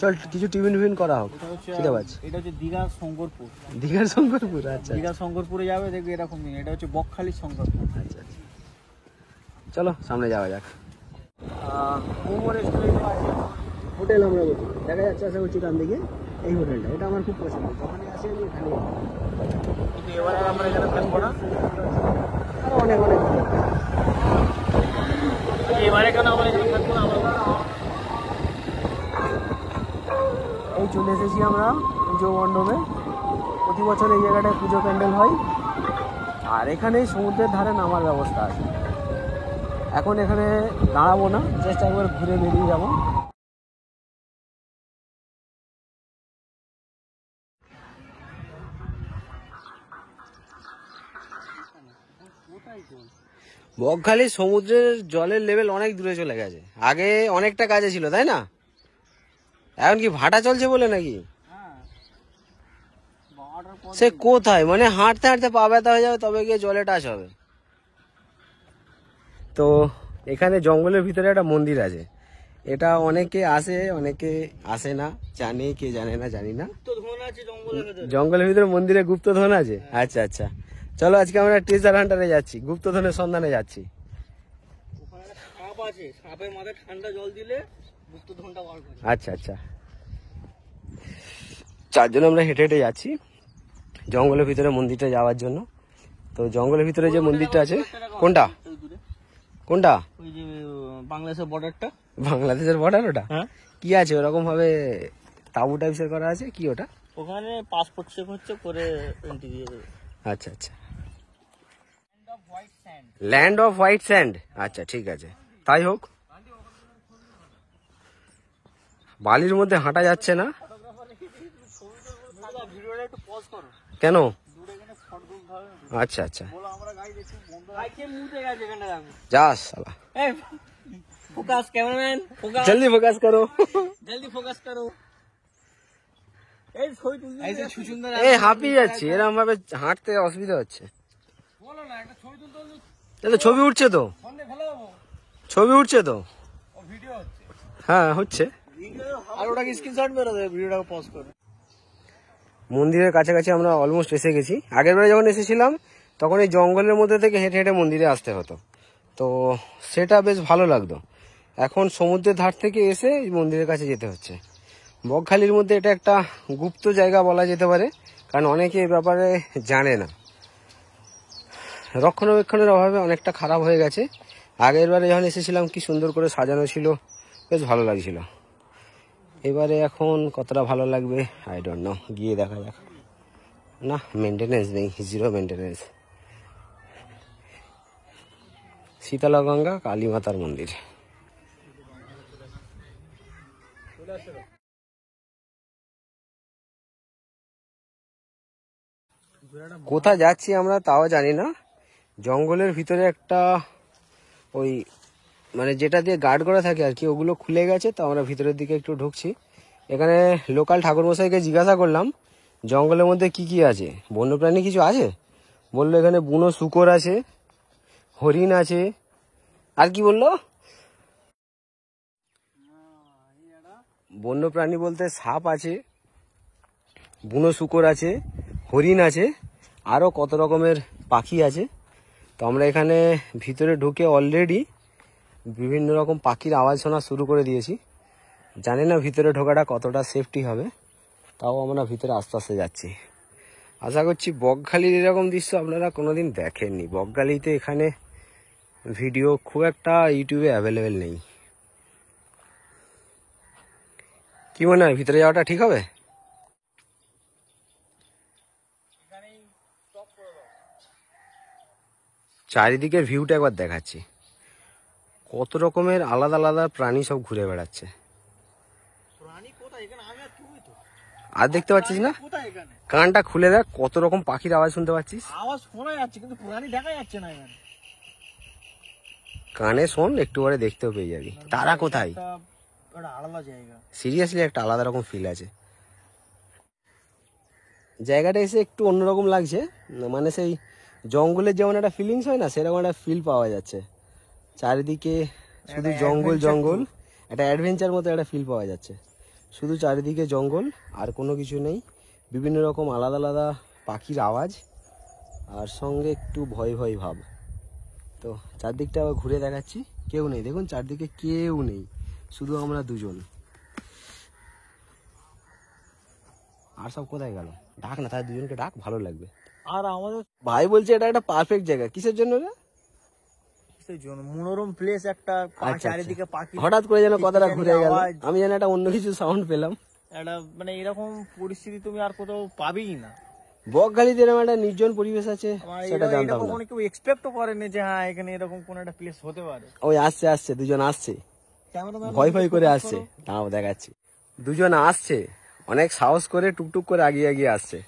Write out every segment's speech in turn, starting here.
চল কিছু টিফিন ফিফিন করা হোক। এটা হচ্ছে খিদে পাচ্ছে। এটা হচ্ছে দীঘার শঙ্করপুর। দীঘার শঙ্করপুর, আচ্ছা দীঘা শঙ্করপুরে যাবে দেখবি এরকম নেই, এটা হচ্ছে বকখালির শঙ্করপুর। আচ্ছা আচ্ছা, চলো সামনে যাওয়া যাক। মোমো রেস্টুরেন্ট আছে, হোটেল আমরা বলছি, দেখা যাচ্ছে আশা করছি ডান দিকে এই হোটেলটা, এটা আমার খুব পছন্দ, যখনই আসি আমি এখানে যাই। কিন্তু এবার আর আমরা এখানে থাকবো না, আরো অনেক অনেক এবারে কেন আমরা এখানে থাকবো না, আমরা এই চলে এসেছি আমরা পুজো মণ্ডপে। প্রতি বছর এই জায়গাটায় পুজো প্যান্ডেল হয়, আর এখানেই সমুদ্রের ধারে নামার ব্যবস্থা আছে। এখন এখানে দাঁড়াবো না, জাস্ট একবার ঘুরে বেরিয়ে যাবো। বকখালি সমুদ্রের জলের লেভেল অনেক দূরে চলে গেছে, আগে অনেকটা কাছে ছিল তাই না? এখন কি ভাটা চলছে বলে নাকি? সে কোথায়, মানে হাঁটতে হাঁটতে পা ব্যথা হয়ে যাবে, তবে গিয়ে জলে টাচ হবে। তো এখানে জঙ্গলের ভিতরে একটা মন্দির আছে, এটা অনেকে আসে অনেকে আসে না, জানে কে জানে না জানি না। জঙ্গলের ভিতরে মন্দিরে গুপ্তধন আছে, আচ্ছা আচ্ছা। চলো আজকে আমরা ট্রেজার হান্টারে যাচ্ছি, গুপ্তধনের সন্ধানে যাচ্ছি। সাপ আছে, সাপের মাথায় ঠান্ডা জল দিলে গুপ্তধনটা বার করে। আচ্ছা আচ্ছা, চারজন আমরা হেঁটে হেঁটে যাচ্ছি জঙ্গলের ভিতরে মন্দিরটা যাওয়ার জন্য। তো জঙ্গলের ভিতরে যে মন্দিরটা আছে, কোনটা কোনটা? ওই যে বাংলাদেশের বর্ডারটা। বাংলাদেশের বর্ডার ওটা? হ্যাঁ। কি আছে ওরকম ভাবে তাবু টাইপসের করা আছে, কি ওটা? ওখানে পাসপোর্ট চেক হচ্ছে, করে এন্ট্রি দিয়ে দেবে। আচ্ছা আচ্ছা, ল্যান্ড অফ হোয়াইট স্যান্ড, আচ্ছা ঠিক আছে, তাই হোক। বালির মধ্যে হাঁটা যাচ্ছে না কেন? আচ্ছা আচ্ছা, যাস সালা, ফোকাস ক্যামেরাম্যান, ফোকাস, জলদি ফোকাস করো, জলদি ফোকাস করো। এই ছবি তুলতে, এই যে সুন্দর, এই হাঁপিয়ে যাচ্ছি, এরকম ভাবে হাঁটতে অসুবিধা হচ্ছে। বলো না, একটা ছবি তুলতে হলে তো ছবি উঠছে তো, ফোনে ফেলে দেবো। ছবি উঠছে তো, ও ভিডিও হচ্ছে, হ্যাঁ হচ্ছে। আর ওটাকে স্ক্রিনশট মেরে দেবে, ভিডিওটাকে পজ করে। মন্দিরের কাছাকাছি আমরা অলমোস্ট এসে গেছি। আগের বারে যখন এসেছিলাম তখন এই জঙ্গলের মধ্যে থেকে হেঁটে হেঁটে মন্দিরে আসতে হতো, তো সেটা বেশ ভালো লাগতো। এখন সমুদ্রের ধার থেকে এসে এই মন্দিরের কাছে যেতে হচ্ছে। বকখালির মধ্যে এটা একটা গুপ্ত জায়গা বলা যেতে পারে, কারণ অনেকে এই ব্যাপারে জানে না। রক্ষণাবেক্ষণের অভাবে অনেকটা খারাপ হয়ে গেছে। আগের বারে যখন এসেছিলাম কি সুন্দর করে সাজানো ছিল, বেশ ভালো লাগছিল। এবারে এখন কতটা ভালো লাগবে আই ডোন্ট নো, গিয়ে দেখা যাক। না, মেনটেনেন্স নেই, জিরো মেনটেনেন্স। শীতলাগঙ্গা কালী মাতার মন্দির। কোথায় যাচ্ছি আমরা তাও জানি না। জঙ্গলের ভিতরে একটা ওই মানে যেটা দিয়ে গার্ড করা থাকে আর কি, ওগুলো খুলে গেছে, তো আমরা ভিতরের দিকে একটু ঢুকছি। এখানে লোকাল ঠাকুরমশাইকে জিজ্ঞাসা করলাম জঙ্গলের মধ্যে কি কি আছে, বন্যপ্রাণী কিছু আছে? বললো এখানে বুনো শূকর আছে, হরিণ আছে, আর কি বললো? বন্যপ্রাণী বলতে সাপ আছে, বুনো শূকর আছে, হরিণ আছে, আরও কত রকমের পাখি আছে। তো আমরা এখানে ভিতরে ঢুকে অলরেডি বিভিন্ন রকম পাখির আওয়াজ শোনা শুরু করে দিয়েছি। জানি না ভিতরে ঢোকাটা কতটা সেফটি হবে, তাও আমরা ভিতরে আস্তে আস্তে যাচ্ছি। আশা করছি বকখালির এরকম দৃশ্য আপনারা কোনোদিন দেখেননি। বকখালিতে এখানে ভিডিও খুব একটা ইউটিউবে অ্যাভেলেবেল নেই। কি মনে হয় ভিতরে যাওয়াটা ঠিক হবে? চারিদিকের ভিউটা একবার দেখাচ্ছি, কত রকমের আলাদা আলাদা প্রাণী সব ঘুরে বেড়াচ্ছে। আর দেখতে পাচ্ছিস না, কানটা খুলে দেখ, কত রকম পাখির আওয়াজ শুনতে পাচ্ছিস। আওয়াজ শোনা যাচ্ছে কিন্তু প্রাণী দেখা যাচ্ছে না এখানে। কানে শোন, একটু পরে দেখতেও পেয়ে যাবি। তারা কোথায়, আলাদা জায়গা, সিরিয়াসলি একটা আলাদা রকম ফিল আছে। জায়গাটা এসে একটু অন্যরকম লাগছে, মানে সেই জঙ্গলের যেমন একটা ফিলিংস হয় না, সেরকম একটা ফিল পাওয়া যাচ্ছে। চারিদিকে শুধু জঙ্গল জঙ্গল, একটা অ্যাডভেঞ্চার মতো একটা ফিল পাওয়া যাচ্ছে। শুধু চারিদিকে জঙ্গল, আর কোনো কিছু নেই। বিভিন্ন রকম আলাদা আলাদা পাখির আওয়াজ, আর সঙ্গে একটু ভয় ভয় ভাব। তো চারদিকটা আবার ঘুরে দেখাচ্ছি, কেউ নেই, দেখুন চারদিকে কেউ নেই, শুধু আমরা দুজন। আর সব কোথায় গেল? ডাক না, তাদের দুজনকে ডাক, ভালো লাগবে। আর আমাদের ভাই বলছে এটা একটা পারফেক্ট জায়গা, কিসের জন্য রে? কিসের জন্য? মনোরম প্লেস একটা, চারিদিকে পাখি, হঠাৎ করে যেন কথাটা ঘুরে গেল, আমি যেন একটা অন্য কিছু সাউন্ড পেলাম। একটা মানে এরকম পরিস্থিতি তুমি আর কোথাও পাবেই না। বকখালিতে এরকম একটা নির্জন পরিবেশ আছে সেটা জানতাম না। কখনো কেউ এক্সপেক্টও করেনি যে হ্যাঁ এখানে এরকম কোন একটা প্লেস হতে পারে। ওই আসছে দুজন আসছে, ভয় ভয় করে আসছে, তাও দেখাচ্ছি। দুজন আসছে, অনেক সাহস করে টুকটুক করে আগিয়ে আগিয়ে আসছে।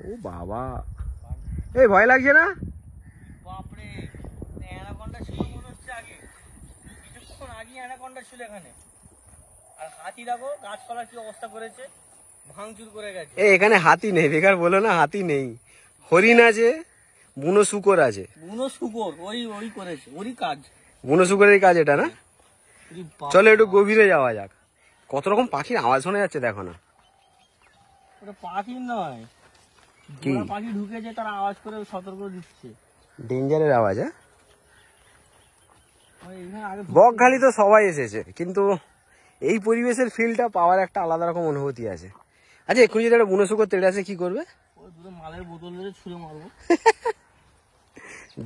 ও বাবা, এই ভয় লাগছে না? বাপরে, অ্যানাকন্ডা ছিল মনে হচ্ছে আগে, কিছুক্ষণ আগে অ্যানাকন্ডা ছিল এখানে। আর হাতি দেখো গাছপালা কি অবস্থা করেছে, ভাঙচুর করে গেছে। এখানে হাতি নেই, বেকার বলো না, হাতি নেই। হরিণ আছে, বুনো শুকর আছে। বুনো শুকর ওই করেছে, ওরই কাজ। বুনো শুকরের কাজ এটা না? চলো একটু গভীরে যাওয়া যাক। কত রকম পাখির আওয়াজ শোনা যাচ্ছে দেখো না। ওটা পাখি নয়, কি পাখি ঢুকেছে, তার আওয়াজ করে সতর্ক দিচ্ছে। ডেঞ্জারের আওয়াজ। বকখালি তো সবাই এসেছে, কিন্তু এই পরিবেশের ফিলটা পাওয়ার একটা আলাদা রকম অনুভূতি আছে। আচ্ছা, এক্ষুনি যদি একটা বুনো শুকর তেড়ে আসে কি করবে? মালের বোতল ধরে ছুঁড়ে মারবো।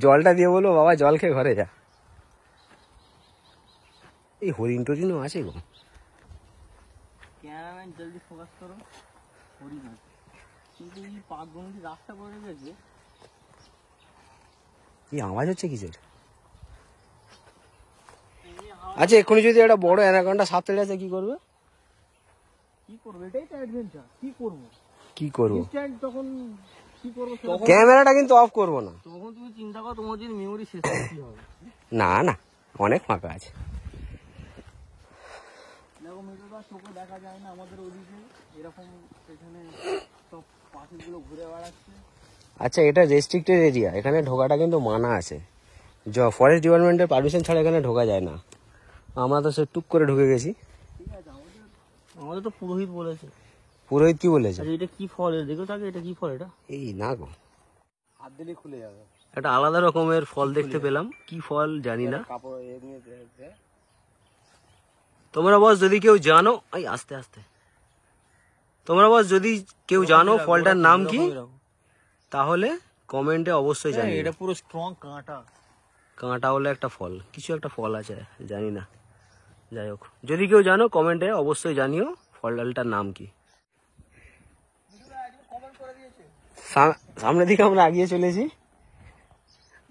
জলটা দিয়ে বলবো বাবা জল খেয়ে ঘরে যা। এই হরিণ টরিনও আছে গো। ক্যামেরাম্যান জলদি ফোকাস করো, হরিণ আছে, কিন্তু এই পাকগুলো রাস্তা করে গেছে। কি আওয়াজ হচ্ছে কিসের? আচ্ছা, এক্ষুনি যদি একটা বড় অ্যানাকন্ডা সাপ তেড়ে আসে কি করবে? কি করবো, এটাই তো অ্যাডভেঞ্চার। কি করবো তখন কি করবো? ক্যামেরাটা কিন্তু অফ করবো না। তখন তুমি চিন্তা করো তোমার যদি মেমোরি শেষ কি হবে। না না, অনেক ফাঁকা আছে। দেখো মেয়েটা চোখে দেখা যায় না আমাদের ওদিকে, এরকম এখানে সব পাখিগুলো ঘুরে বেড়াচ্ছে। আচ্ছা, এটা রেস্ট্রিক্টেড এরিয়া, এখানে ঢোকাটা কিন্তু মানা আছে। ফরেস্ট ডিপার্টমেন্টের পারমিশন ছাড়া এখানে ঢোকা যায় না। আমরা তো সে টুক করে ঢুকে গেছি। ঠিক আছে, আমাদের তো পুরোহিত বলেছে। পুরোহিত কি বলেছে? এটা কি ফল? দেখো থাকে, এটা কি ফল? এটা এই না গো, হাত দিলে খুলে যাবে। একটা আলাদা রকমের ফল দেখতে পেলাম, কি ফল জানি না। তোমরা বস যদি কেউ জানো, এই আস্তে আস্তে, তোমরা বস যদি কেউ জানো ফলটার নাম কি, তাহলে কমেন্টে অবশ্যই জানিও। এটা পুরো স্ট্রং কাঁটা, কাঁটা হলো একটা ফল, কিছু একটা ফল আছে জানি না। যাই হোক, যদি কেউ জানো কমেন্টে অবশ্যই জানিও ফলটার নাম কি। সামনের দিকে আমরা এগিয়ে চলেছি,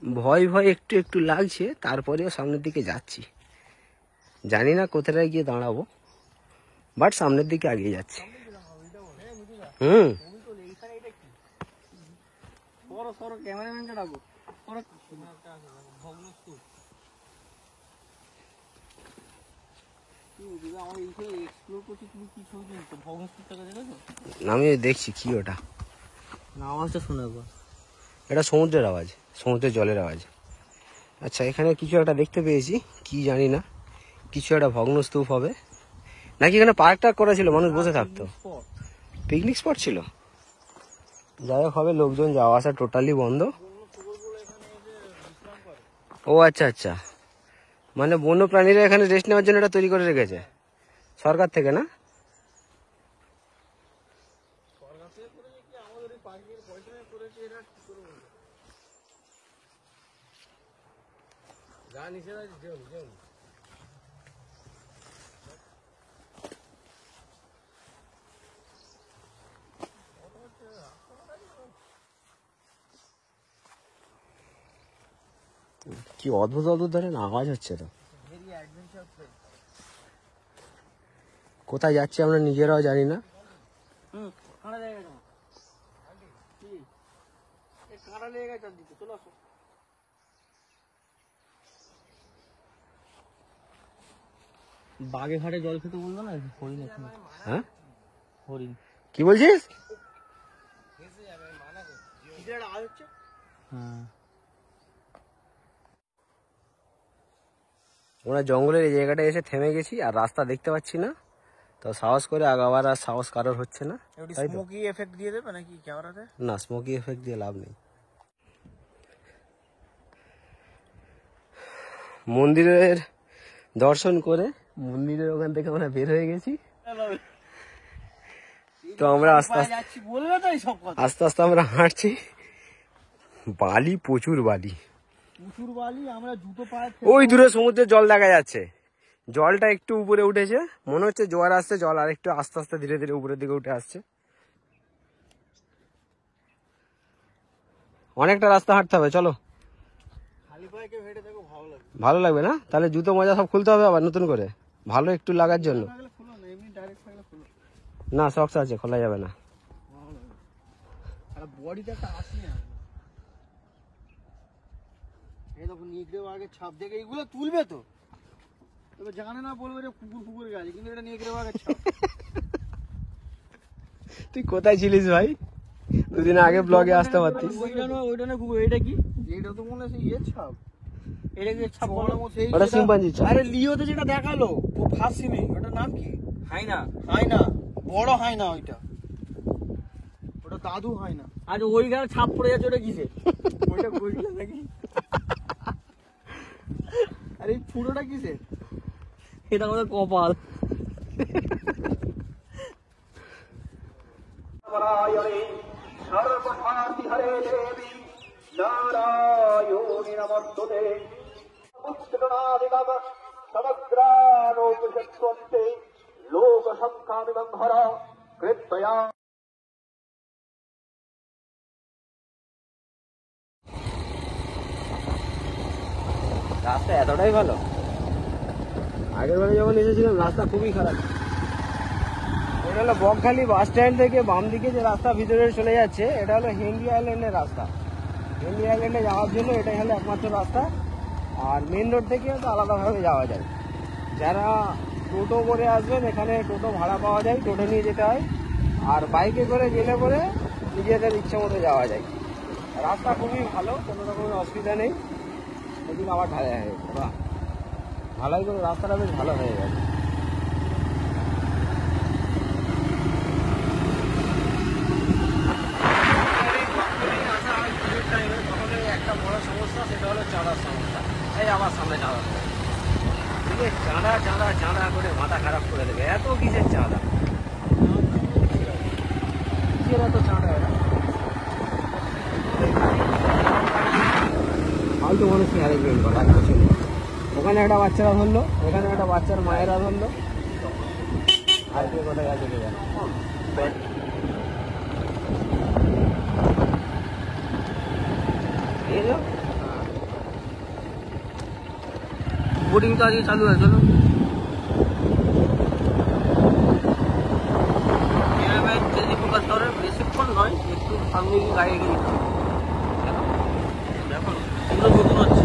ভয় ভয় একটু একটু লাগছে, তারপরেও সামনের দিকে যাচ্ছি। জানি না কোথায় গিয়ে দাঁড়াবো, বাট সামনের দিকে এগিয়ে যাচ্ছি। ক্যামেরাম্যানটা ডাকো। আমি দেখছি কি ওটা, আওয়াজটা শুনে। এটা সমুদ্রের আওয়াজ, সমুদ্রের জলের আওয়াজ। আচ্ছা, এখানে কিছু একটা দেখতে পেয়েছি, কি জানি না, কিছু একটা ভগ্নস্তূপ হবে নাকি এখানে পার্ক টার্ক করা ছিল, মানুষ বসে থাকতো, পিকনিক স্পট ছিল। যাই হোক হবে, লোকজন যাওয়া আসা টোটালি বন্ধ। ও আচ্ছা আচ্ছা, মানে বন্য প্রাণীরা এখানে রেস্ট নেওয়ার জন্য এটা তৈরি করে রেখেছে সরকার থেকে, না? কি অদ্ভুত অদ্ভুত ধরেন আওয়াজ হচ্ছে তো। কোথায় যাচ্ছি আমরা নিজেরাও জানি না। বাগে ঘাটে জল খেতে বলবো না, হরিণ। হ্যাঁ, হরিণ কি বলছিস? হ্যাঁ, আমরা জঙ্গলের এই জায়গাটা এসে থেমে গেছি, আর রাস্তা দেখতে পাচ্ছি না, তো সাহস করে আগাবার আর সাহস কারোর হচ্ছে না। স্মোকি এফেক্ট দিয়ে দেবে নাকি ক্যামেরাতে? না, স্মোকি এফেক্ট দিয়ে লাভ নেই। মন্দিরের দর্শন করে মন্দিরের ওখান থেকে আমরা বের হয়ে গেছি। তো আমরা আস্তে আস্তে আমরা হাঁটছি। বালি, প্রচুর বালি, আমরা জুতো পায়ে ওই দূরে সমুদ্রের জল দেখা যাচ্ছে। জলটা একটু উপরে উঠেছে, মনে হচ্ছে জোয়ার আসছে, জল আর একটু আস্তে আস্তে ধীরে ধীরে উপরের দিকে উঠে আসছে। অনেকটা রাস্তা হাঁটতে হবে, চলো। খালি পায়ে কেউ হেঁটে দেখো, ভালো লাগবে। ভালো লাগবে না? তাহলে জুতো মোজা সব খুলতে হবে আবার নতুন করে, ভালো একটু লাগার জন্য। খুলো না, এমনি ডাইরেক্ট থাকলে খুলো। না, সক্স আছে, খোলা যাবে না। আর বডিতে একটা আসি না, এই দেখো নিগড়ে বাঘের ছাপ দেখে এইগুলো তুলবে তো, তবে জানে না বলবে যে কুকুর কুকুর গাছে, কিন্তু এটা নিগড়ে বাঘের ছাপ। তুই কোথায় ছিলিস ভাই? দুদিন আগে ব্লগে আসতে পারতিস। ওইটা না কুকুর, এটা কি? এটা তো মনে হয় ইয়ে ছাপ। এটা কি ছাপ? ওটা শিম্পাঞ্জি ছাপ। আরে লিওতে যেটা দেখালো ও ফাসিনি, ওটার নাম কি? হাইনা। হাইনা, বড় হাইনা ওইটা, ওটা দাদু হাইনা। আজ ওই গায়ে ছাপ পড়ে যাচ্ছে, ওটা কিসে? ওইটা গইলা নাকি? আরে এই ফুটোটা কিসে? এটা আমাদের কপাল। সর্বশান্তিহরে দেবী নারায়ণী নমস্তুতে। পুষ্করণাদিগম সমগ্রানোপশস্বন্তে লোকসংখ্যামিমং হর কৃত্যয়া। রাস্তা এতটাই ভালো, আগের বারে যখন এসেছিলাম রাস্তা খুবই খারাপ। এটা হলো বকখালি বাস স্ট্যান্ড থেকে বাম দিকে যে রাস্তা ভিতরে চলে যাচ্ছে, এটা হলো হেনরি আইল্যান্ডের রাস্তা। হেনরি আইল্যান্ডে যাওয়ার জন্য এটাই হলো একমাত্র রাস্তা, আর মেন রোড থেকে তো আলাদাভাবে যাওয়া যায়। যারা টোটো করে আসবেন, এখানে টোটো ভাড়া পাওয়া যায়, টোটো নিয়ে যেতে হয়, আর বাইকে করে গেলে পরে নিজেদের ইচ্ছে মতো যাওয়া যায়। রাস্তা খুবই ভালো, কোনো রকমের অসুবিধা নেই। এদিন আবার ঢালাই হয়ে গেছে, বাহ, ঢালাই করে রাস্তাটা বেশ ভালো হয়ে গেছে। একটা বড় সমস্যা, সেটা হলো চাঁদার সমস্যা। এই আবার সামনে চাঁদা, চাঁদা চাঁদা চাঁদা করে মাথা খারাপ করে দেবে। এত কিসের চাঁদা, কিসের এত চাঁদা? ফালতু মানুষকে হ্যারাসমেন্ট করা কিছু নেই। ওখানে একটা বাচ্চারা ধরলো, ওখানে একটা বাচ্চার মায়েরা ধরলো, আর কে কোথায় গেছে কে জানে। বোটিং তো আজকে চালু আছে, চলো। বেশিক্ষণ নয়, একটু সামনে গিয়ে গাড়ি গিয়ে দেখো, এগুলো নতুন হচ্ছে।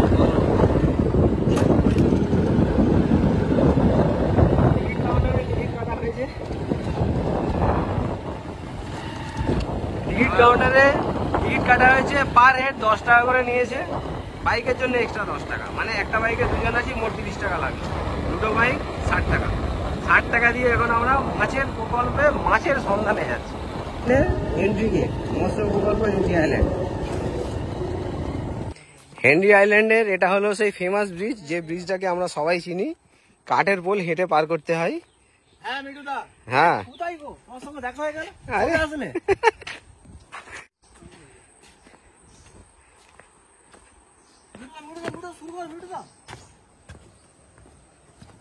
টিকিট কাউন্টারে টিকিট কাটা হয়েছে পার হেড 10 টাকা করে নিয়েছে, বাইকের জন্য এক্সট্রা 10 টাকা, মানে একটা বাইকে দুজন আছি, মোট 30 টাকা লাগে। দুটো বাইক 60 টাকা। 60 টাকা দিয়ে এখন আমরা মাছের প্রকল্পে মাছের সন্ধানে যাচ্ছি। হেনরি গেট মৎস্য প্রকল্প, হেনরি আইল্যান্ড। হেনরি আইল্যান্ডের এটা হলো সেই ফেমাস ব্রিজ, যে ব্রিজটাকে আমরা সবাই চিনি। কাঠের পোল হেঁটে পার করতে হয়। হ্যাঁ মিঠুদা, হ্যাঁ, কোথায় গো? তোমার সঙ্গে দেখা হয়ে গেল, আরে আসলে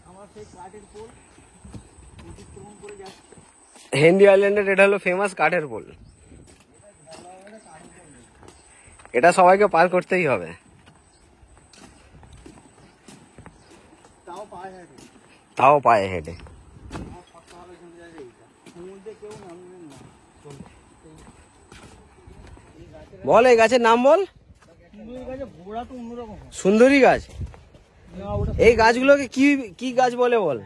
আমার সেই কাঠের পোল অতিক্রমণ করে যাচ্ছে। হেনরি আইল্যান্ডের এটা হলো ফেমাস কাঠের পোল, এটা সবাইকে পার করতেই হবে। তাও পায়ে হেঁটে, তাও পায়ে হেঁটে। সমুদ্রে কেউ নামবেন না। বল এই গাছের নাম বল। সুন্দরী গাছে ঘোড়া তো অন্যরকম হয়। সুন্দরী গাছ। না, ওটা এই গাছগুলোকে কি কি গাছ বলে বল?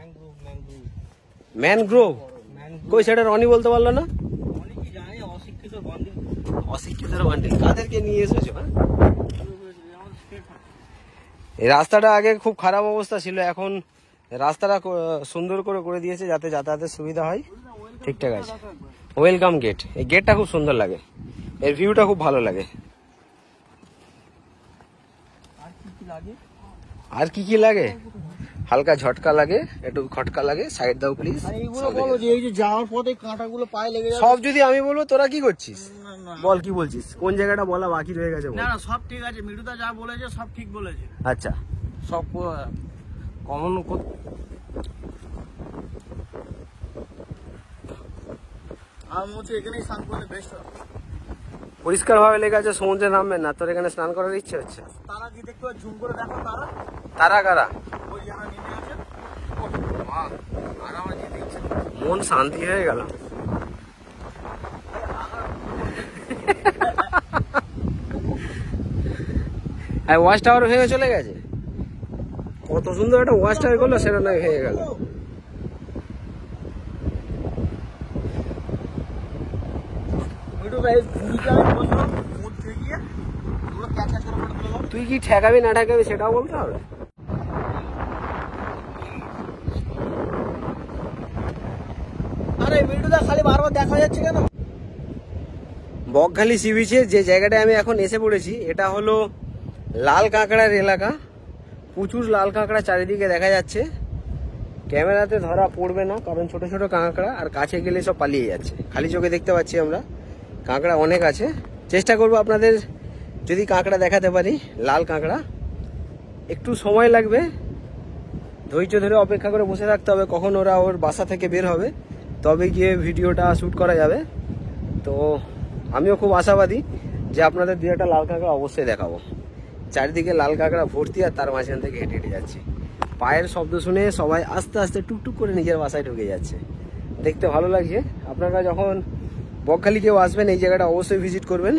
ম্যানগ্রোভ। কই সেটা রনি বলতে পারলো না? অনেকেই জানে, অশিক্ষিত বান্ধব। অশিক্ষিতের বান্ডিল। কাদেরকে নিয়ে এসেছো? এই রাস্তাটা আগে খুব খারাপ অবস্থা ছিল, এখন রাস্তাটা সুন্দর করে করে দিয়েছে যাতে যাতায়াতের সুবিধা হয়। ঠিকঠাক আছে। ওয়েলকাম গেট, এই গেটটা খুব সুন্দর লাগে, এর ভিউটা খুব ভালো লাগে। আর কি কি লাগে? হালকা ঝটকা লাগে, একটু খটকা লাগে, সাইড দাও প্লিজ। এইগুলো বলো যে এই যে যাওয়ার পথে কাঁটাগুলো পায়ে লেগে যাবে। সব যদি আমি বলবো তোরা কি করছিস? বল কি বলছিস, কোন জায়গাটা বলা বাকি রয়ে গেছে? না না সব ঠিক আছে, মিঠুদা যা বলেছে সব ঠিক বলেছে। আচ্ছা, সব কমন আমি হচ্ছে এখানেই স্নান করলে বেস্ট হবে। পরিষ্কার ভাবে লেখা আছে সমুদ্রে নামবেন না, তোর এখানে স্নান করার ইচ্ছে হচ্ছে? তারা কি দেখতে ঝুম করে দেখো, তারা তারা কারা? ওই যারা নেমে আছে। মন শান্তি হয়ে গেল। ওয়াচ টাওয়ার ভেঙে চলে গেছে, কত সুন্দর একটা ওয়াচ টাওয়ার করলো, সেটা নয় ভেঙে গেল। তুই কি ঠেকাবি না ঠেকাবি সেটাও বলতে হবে। আরে মিঠুদা খালি বারবার দেখা যাচ্ছে কেন? বকখালি সি বিচে যে জায়গাটায় আমি এখন এসে পড়েছি, এটা হলো লাল কাঁকড়ার এলাকা। প্রচুর লাল কাঁকড়া চারিদিকে দেখা যাচ্ছে, ক্যামেরাতে ধরা পড়বে না কারণ ছোট ছোট কাঁকড়া, আর কাছে গেলে সব পালিয়ে যাচ্ছে। খালি চোখে দেখতে পাচ্ছি আমরা, কাঁকড়া অনেক আছে। চেষ্টা করবো আপনাদের যদি কাঁকড়া দেখাতে পারি, লাল কাঁকড়া। একটু সময় লাগবে, ধৈর্য ধরে অপেক্ষা করে বসে থাকতে হবে কখন ওরা ওর বাসা থেকে বের হবে, তবে গিয়ে ভিডিওটা শ্যুট করা যাবে। তো আমিও খুব আশাবাদী যে আপনাদের দু একটা লাল কাঁকড়া অবশ্যই দেখাবো। চারিদিকে লাল কাঁকড়া ভর্তি, আর তার মাঝখান থেকে হেঁটে হেঁটে যাচ্ছি। পায়ের শব্দ শুনে সবাই আস্তে আস্তে টুকটুক করে নিজের বাসায় ঢুকে যাচ্ছে, দেখতে ভালো লাগছে। আপনারা যখন বকখালি কেউ আসবেন এই জায়গাটা অবশ্যই ভিজিট করবেন।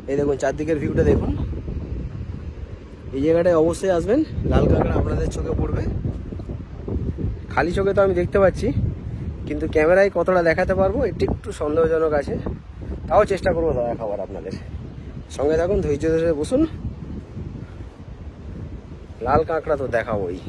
এই দেখুন চারদিকের ভিউটা দেখুন, এই জায়গাটায় অবশ্যই আসবেন। লাল কাঁকড়া আপনাদের চোখে পড়বে, খালি চোখে তো আমি দেখতে পাচ্ছি, কিন্তু ক্যামেরায় কতটা দেখাতে পারবো এটি একটু সন্দেহজনক আছে। তাও চেষ্টা করবো দেখাবার আপনাদের। সঙ্গে থাকুন, ধৈর্য ধরে বসুন, লাল কাঁকড়া তো দেখাবোই।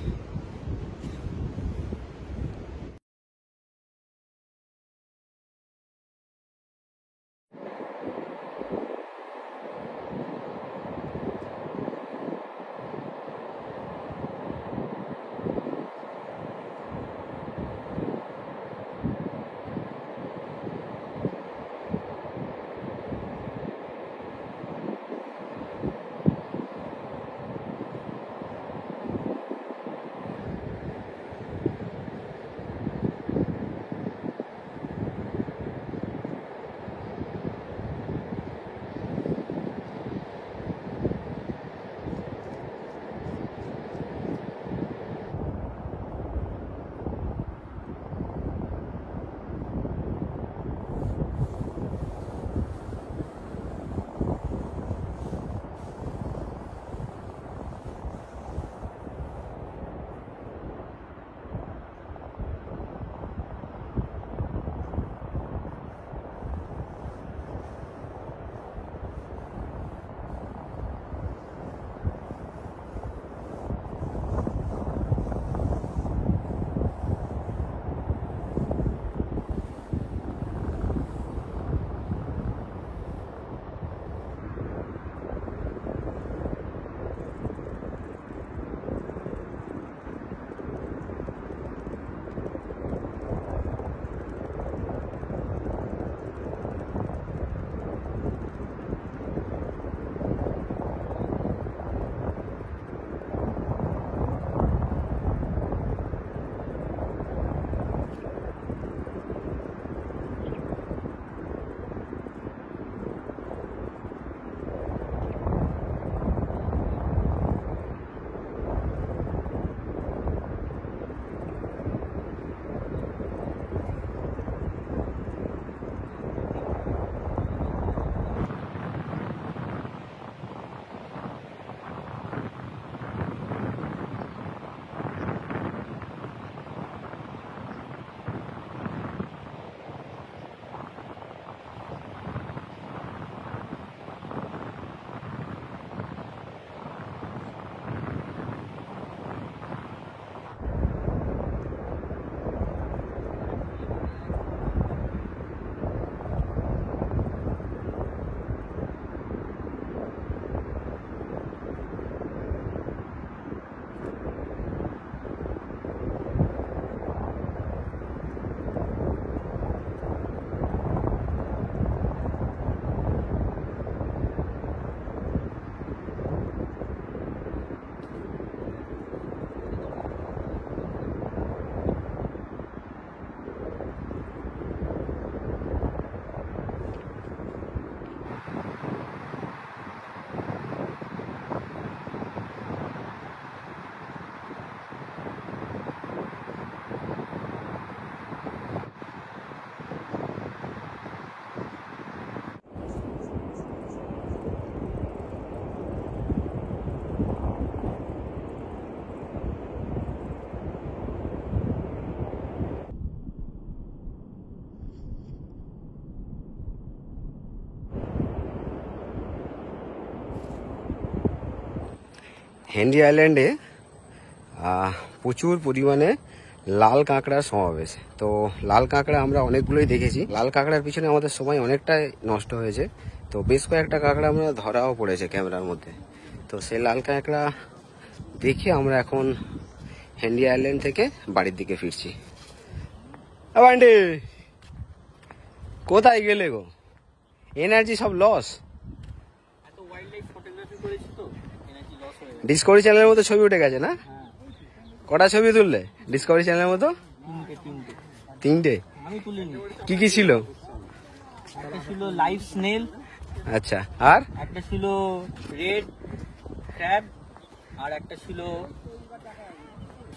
হেনরি আইল্যান্ডে প্রচুর পরিমাণে লাল কাঁকড়ার সমাবেশ। তো লাল কাঁকড়া আমরা অনেকগুলোই দেখেছি। লাল কাঁকড়ার পিছনে আমাদের সময় অনেকটাই নষ্ট হয়েছে। তো বেশ কয়েকটা কাঁকড়া আমরা ধরাও পড়েছে ক্যামেরার মধ্যে। তো সেই লাল কাঁকড়া দেখে আমরা এখন হেনরি আইল্যান্ড থেকে বাড়ির দিকে ফিরছি। বান্ডি কোথায় গেলে গো? এনার্জি সব লস। ডিসকভারি চ্যানেলের মতো ছবি উঠে গেছে না? কটা ছবি তুললে ডিসকভারি চ্যানেলের মতো? 3টে। কি কি ছিল? একটা ছিল লাইভ স্নেল, আচ্ছা, আর একটা ছিল রেড ক্র্যাব, আর একটা ছিল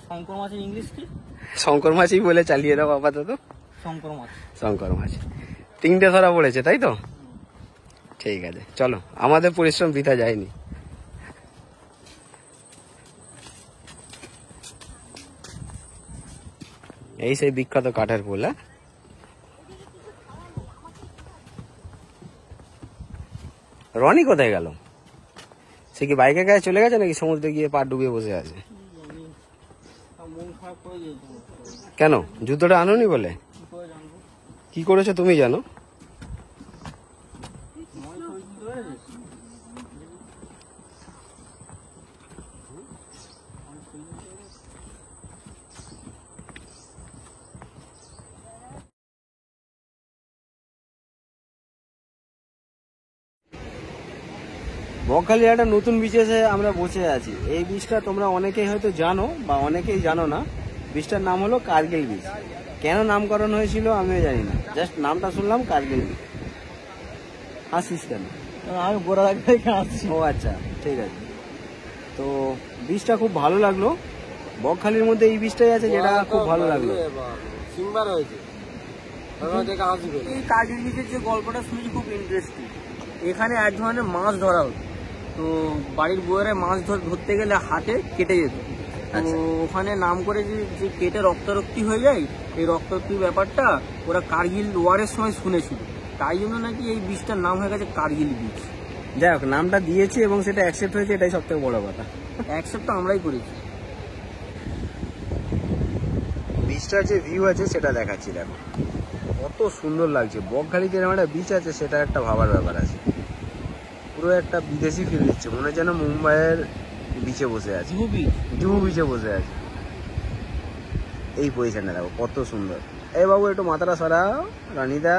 শঙ্কর মাছের ইংলিশ কি? শঙ্কর মাছই বলে চালিয়ে দাও আপাতত। শঙ্কর মাছ। শঙ্কর মাছ 3টে ধরা পড়েছে, তাই তো? ঠিক আছে, চলো, আমাদের পরিশ্রম বৃথা যায়নি। এই সেই বিখ্যাত কাঠের পোল। রনি কোথায় গেল? সে কি বাইকের গায়ে চলে গেছে নাকি সমুদ্রে গিয়ে পা ডুবিয়ে বসে আছে? কেন যুদ্ধটা আনোনি বলে? কি করেছো তুমি জানো? বকখালির একটা নতুন বিচে আমরা বসে আছি। এই বিচটা তোমরা অনেকেই হয়তো জানো বা অনেকেই জানো না। বিচটার নাম হলো কার্গিল বিচ। কেন নামকরণ হয়েছিল আমিও জানি না, জাস্ট নামটা শুনলাম কার্গিল বিচ। হাসিস কেন? আমি গোড়া দেখে আসছি। ও আচ্ছা, ঠিক আছে। তো বিচটা খুব ভালো লাগলো। বকখালির মধ্যে এই বিচটাই আছে যেটা খুব ভালো লাগলো। এই কার্গিল বিচের যে গল্পটা শুনেছি খুব ইন্টারেস্টিং। এখানে এক ধরনের মাছ ধরা হতো। তো বাড়ির বউয়েরা মাছ ধরতে গেলে হাতে কেটে যেত। তো ওখানে নাম করে যে কেটে রক্তারক্তি হয়ে যায়, এই রক্তারক্তির ব্যাপারটা ওরা কার্গিল ওয়ারের সময় শুনেছিল। তাই জন্য নাকি এই বিচটার নাম হয়ে গেছে কার্গিল বিচ। যাই হোক, নামটা দিয়েছি এবং সেটা অ্যাকসেপ্ট হয়েছে, এটাই সব থেকে বড় কথা। অ্যাকসেপ্ট তো আমরাই করেছি। বিচটার যে ভিউ আছে সেটা দেখাচ্ছি, দেখো কত সুন্দর লাগছে। বকখালিতে এরকম একটা বিচ আছে, সেটা একটা ভাবার ব্যাপার আছে। পুরো একটা বিদেশি ফিল দিচ্ছে, মনে হয় যেন মুম্বাইয়ের বিচে বসে আছে, জুহু বিচে বসে আছে। এই পজিশনটা দেখো কত সুন্দর। এই বাবু একটু মাথাটা সরাও, রানিদা।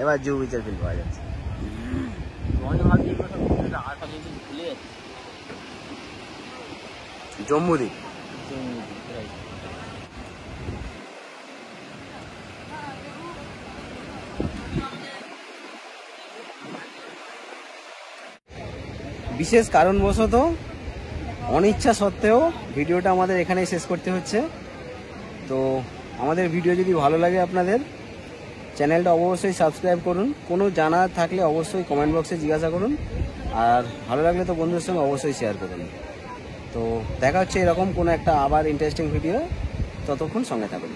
এবার জুহু বিচের ফিল পাওয়া যাচ্ছে। জম্মুদ্বীপ। বিশেষ কারণবশত অনিচ্ছা সত্ত্বেও ভিডিওটা আমাদের এখানেই শেষ করতে হচ্ছে। তো আমাদের ভিডিও যদি ভালো লাগে আপনাদের, চ্যানেলটা অবশ্যই সাবস্ক্রাইব করুন। কোনো জানার থাকলে অবশ্যই কমেন্ট বক্সে জিজ্ঞাসা করুন। আর ভালো লাগলে তো বন্ধুদের সঙ্গে অবশ্যই শেয়ার করুন। তো দেখা হচ্ছে এরকম কোনো একটা আবার ইন্টারেস্টিং ভিডিও। ততক্ষণ সঙ্গে থাকুন।